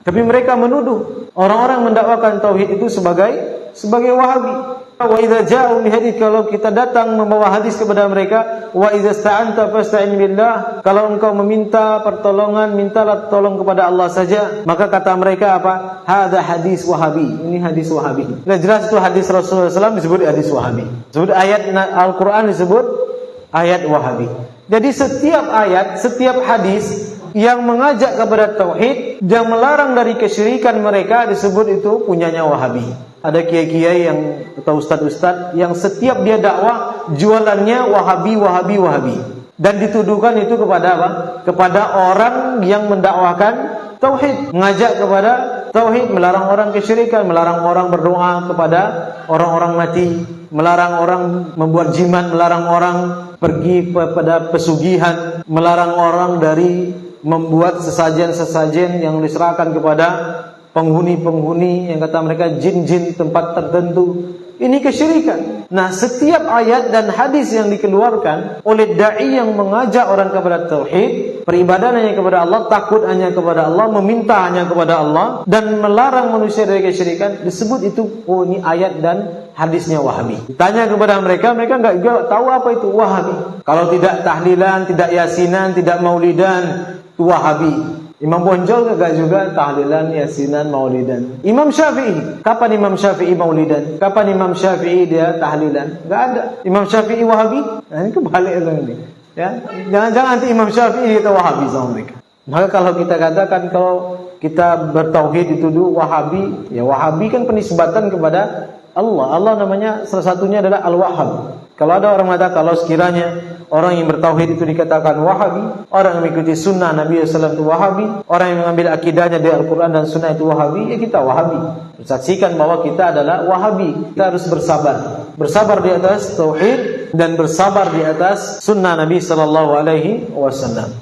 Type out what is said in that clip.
Tapi mereka menuduh orang-orang mendakwakan tauhid itu sebagai Wahabi. Wa idza ja'u bihadits, kalau kita datang membawa hadis kepada mereka, wa idza sta'anta fasta'in billah, kalau engkau meminta pertolongan, mintalah tolong kepada Allah saja. Maka kata mereka apa? Hadza hadis Wahabi. Ini hadis Wahabi. Nah, jelas itu hadis Rasulullah SAW disebut hadis Wahabi. Disebut ayat Al-Qur'an disebut ayat Wahabi. Jadi setiap ayat, setiap hadis yang mengajak kepada tauhid, yang melarang dari kesyirikan mereka disebut itu punyanya Wahabi. Ada kiai-kiai yang atau ustaz-ustaz yang setiap dia dakwah jualannya Wahabi, Wahabi, Wahabi. Dan dituduhkan itu kepada apa? Kepada orang yang mendakwakan tauhid, mengajak kepada tauhid, melarang orang kesyirikan, melarang orang berdoa kepada orang-orang mati, melarang orang membuat jimat, melarang orang pergi pada pesugihan, melarang orang dari membuat sesajen-sesajen yang diserahkan kepada penghuni-penghuni yang kata mereka jin-jin tempat tertentu. Ini kesyirikan. Nah, setiap ayat dan hadis yang dikeluarkan oleh dai yang mengajak orang kepada tauhid, beribadah hanya kepada Allah, takut hanya kepada Allah, meminta hanya kepada Allah, dan melarang manusia dari kesyirikan, disebut itu, oh ini ayat dan hadisnya Wahabi. Ditanya kepada mereka, mereka enggak juga tahu apa itu Wahabi. Kalau tidak tahlilan, tidak yasinan, tidak maulidan, itu Wahabi. Imam Bonjol enggak juga tahlilan, yasinan, maulidan. Imam Syafi'i, kapan Imam Syafi'i maulidan? Kapan Imam Syafi'i dia tahlilan? Enggak ada. Imam Syafi'i Wahabi? Nah, ini kebalik ini. Ya, jangan-jangan nanti Imam Syafi'i kita Wahabi sama mereka. Maka kalau kita katakan kalau kita bertauhid dituduh Wahabi, ya Wahabi kan penisbatan kepada Allah. Allah namanya salah satunya adalah Al-Wahhab. Kalau ada orang mengatakan kalau sekiranya orang yang bertauhid itu dikatakan Wahabi, orang yang mengikuti sunnah Nabi SAW itu Wahabi, orang yang mengambil akidahnya dari Al-Quran dan sunnah itu Wahabi, ya kita Wahabi. Saksikan bahwa kita adalah Wahabi. Kita harus bersabar. Bersabar di atas tauhid dan bersabar di atas sunnah Nabi SAW.